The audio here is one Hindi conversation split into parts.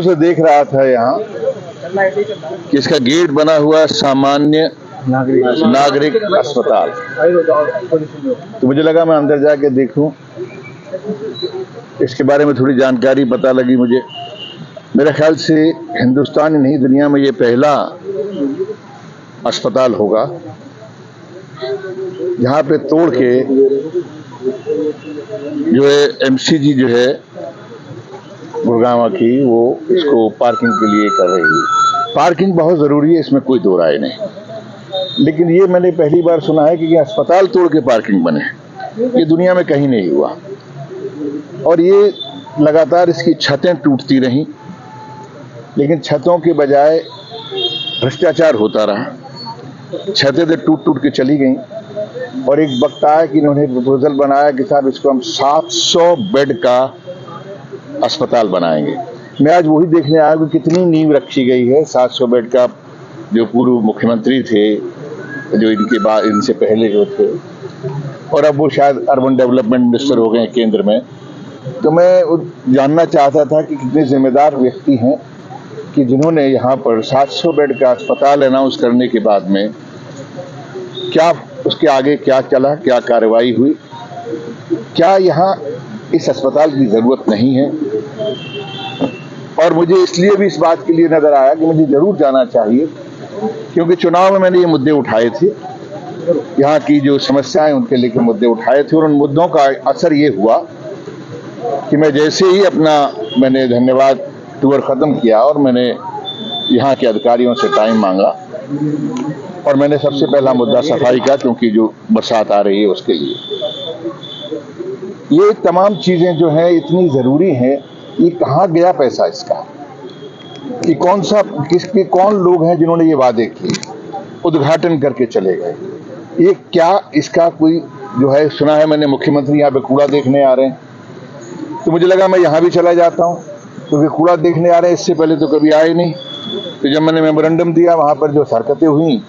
से देख रहा था यहाँ कि इसका गेट बना हुआ सामान्य नागरिक अस्पताल, तो मुझे लगा मैं अंदर जाके देखूं। इसके बारे में थोड़ी जानकारी पता लगी मुझे। मेरे ख्याल से हिंदुस्तान ही नहीं, दुनिया में ये पहला अस्पताल होगा जहाँ पे तोड़ के जो है एमसीजी जो है गुड़गांव की, वो इसको पार्किंग के लिए कर रही है। पार्किंग बहुत ज़रूरी है, इसमें कोई दो राय नहीं, लेकिन ये मैंने पहली बार सुना है कि अस्पताल तोड़ के पार्किंग बने। ये दुनिया में कहीं नहीं हुआ। और ये लगातार इसकी छतें टूटती रहीं, लेकिन छतों के बजाय भ्रष्टाचार होता रहा। छतें तो टूट टूट के चली गईं। और एक वक्त आया कि इन्होंने प्रपोजल बनाया कि साहब इसको हम 700 बेड का अस्पताल बनाएंगे। मैं आज वही देखने आया कि कितनी नींव रखी गई है 700 बेड का। जो पूर्व मुख्यमंत्री थे, जो इनके बाद इनसे पहले जो थे, और अब वो शायद अर्बन डेवलपमेंट मिनिस्टर हो गए केंद्र में। तो मैं जानना चाहता था कि कितने जिम्मेदार व्यक्ति हैं कि जिन्होंने यहाँ पर 700 बेड का अस्पताल अनाउंस करने के बाद में क्या उसके आगे क्या चला, क्या कार्रवाई हुई, क्या यहाँ इस अस्पताल की जरूरत नहीं है। और मुझे इसलिए भी इस बात के लिए नजर आया कि मुझे जरूर जाना चाहिए, क्योंकि चुनाव में मैंने ये मुद्दे उठाए थे, यहाँ की जो समस्याएं उनके लेकर मुद्दे उठाए थे। और उन मुद्दों का असर ये हुआ कि मैं जैसे ही मैंने धन्यवाद टूर खत्म किया और मैंने यहाँ के अधिकारियों से टाइम मांगा, और मैंने सबसे पहला मुद्दा सफाई का, क्योंकि जो बरसात आ रही है उसके लिए ये तमाम चीजें जो हैं इतनी जरूरी हैं। ये कहाँ गया पैसा इसका, कि कौन लोग हैं जिन्होंने ये वादे किए, उद्घाटन करके चले गए। ये क्या इसका कोई जो है, सुना है मैंने मुख्यमंत्री यहाँ पे कूड़ा देखने आ रहे हैं, तो मुझे लगा मैं यहाँ भी चला जाता हूँ, क्योंकि कूड़ा देखने आ रहे हैं, इससे पहले तो कभी आए नहीं। तो जब मैंने मेमोरेंडम दिया, वहाँ पर जो हरकतें हुई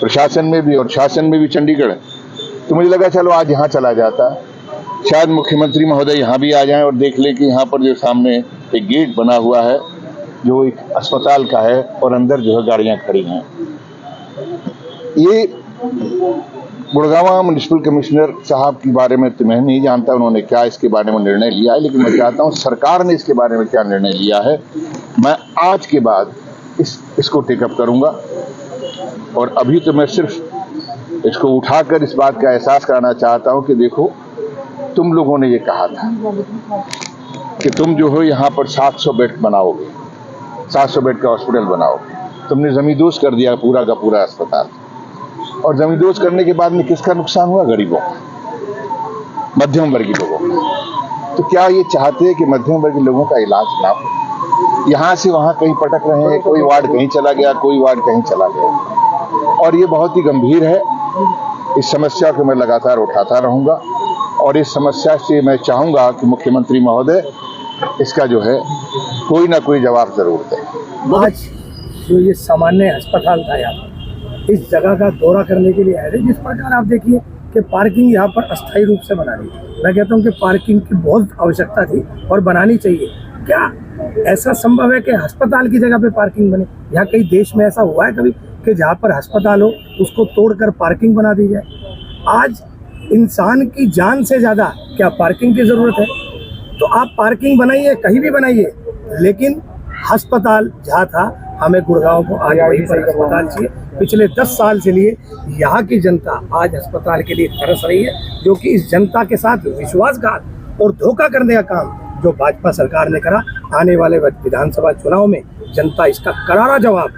प्रशासन में भी और शासन में भी चंडीगढ़, तो मुझे लगा चलो आज यहाँ चला जाता, शायद मुख्यमंत्री महोदय यहाँ भी आ जाएं और देख लें कि यहाँ पर जो सामने एक गेट बना हुआ है जो एक अस्पताल का है, और अंदर जो है गाड़ियाँ खड़ी हैं। ये गुड़गांव म्युनिसिपल कमिश्नर साहब के बारे में तो मैं नहीं जानता उन्होंने क्या इसके बारे में निर्णय लिया है, लेकिन मैं चाहता हूँ सरकार ने इसके बारे में क्या निर्णय लिया है। मैं आज के बाद इसको टेकअप करूँगा। और अभी तो मैं सिर्फ इसको उठाकर इस बात का एहसास कराना चाहता हूँ कि देखो, तुम लोगों ने ये कहा था कि तुम जो हो यहाँ पर 700 बेड बनाओगे, 700 बेड का हॉस्पिटल बनाओगे। तुमने जमींदोज कर दिया पूरा का पूरा अस्पताल, और जमींदोज करने के बाद में किसका नुकसान हुआ? गरीबों का, मध्यम वर्गीय लोगों का। तो क्या ये चाहते हैं कि मध्यम वर्गीय लोगों का इलाज ना हो? यहाँ से वहाँ कहीं पटक रहे हैं, कोई वार्ड कहीं चला गया, कोई वार्ड कहीं चला गया, और ये बहुत ही गंभीर है। इस समस्या को मैं लगातार उठाता रहूंगा, और इस समस्या से मैं चाहूंगा कि मुख्यमंत्री महोदय इसका जो है कोई ना कोई जवाब जरूर दें। आज जो ये सामान्य अस्पताल था, यहाँ इस जगह का दौरा करने के लिए आए थे। जिस प्रकार आप देखिए कि पार्किंग यहाँ पर अस्थायी रूप से बना दी, मैं कहता हूँ कि पार्किंग की बहुत आवश्यकता थी और बनानी चाहिए। क्या ऐसा संभव है कि अस्पताल की जगह पे पार्किंग बने? यहाँ कई देश में ऐसा हुआ है कभी कि जहाँ पर अस्पताल हो उसको तोड़कर पार्किंग बना दी जाए? आज इंसान की जान से ज़्यादा क्या पार्किंग की ज़रूरत है? तो आप पार्किंग बनाइए, कहीं भी बनाइए, लेकिन अस्पताल जहाँ था, हमें गुड़गांव को आज वहीं पर अस्पताल चाहिए। पिछले 10 साल से लिए यहाँ की जनता आज अस्पताल के लिए तरस रही है, जो कि इस जनता के साथ विश्वासघात और धोखा करने का काम जो भाजपा सरकार ने करा। आने वाले विधानसभा चुनाव में जनता इसका करारा जवाब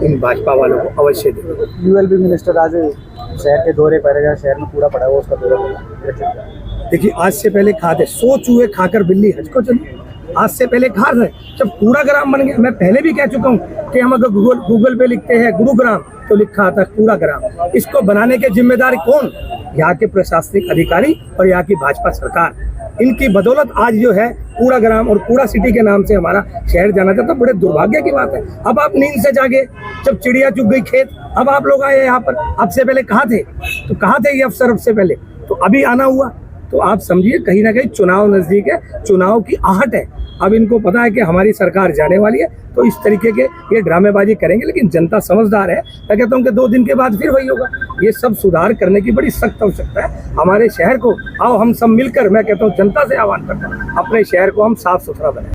इन भाजपा वालों को अवश्य देगी। यूएलबी मिनिस्टर आज शहर के दौरे पर है, शहर में कूड़ा पड़ा है, उसका दौरा। देखिए, आज से पहले खाते 100 चूहे खाकर बिल्ली हज को चली। आज से पहले खा रहे, जब कूड़ा ग्राम बन गया। मैं पहले भी कह चुका हूँ कि हम अगर गूगल पे लिखते हैं गुरुग्राम तो लिखा आता कूड़ा ग्राम। इसको बनाने के जिम्मेदार कौन? यहाँ के प्रशासनिक अधिकारी और यहाँ की भाजपा सरकार। इनकी बदौलत आज जो है कूड़ा ग्राम और कूड़ा सिटी के नाम से हमारा शहर जाना था। तो बड़े दुर्भाग्य की बात है। अब आप नींद से जागे, जब चिड़िया चुग गई खेत, अब आप लोग आए यहाँ पर। अब से पहले कहाँ थे? तो कहाँ थे ये अफसर अब से पहले? तो अभी आना हुआ। तो आप समझिए कहीं ना कहीं चुनाव नजदीक है, चुनाव की आहट है। अब इनको पता है कि हमारी सरकार जाने वाली है, तो इस तरीके के ये ड्रामेबाजी करेंगे, लेकिन जनता समझदार है। मैं कहता हूँ कि 2 दिन के बाद फिर वही होगा। ये सब सुधार करने की बड़ी सख्त आवश्यकता है हमारे शहर को। आओ हम सब मिलकर, मैं कहता हूँ जनता से आह्वान करता हूँ, अपने शहर को हम साफ सुथरा बनाएं।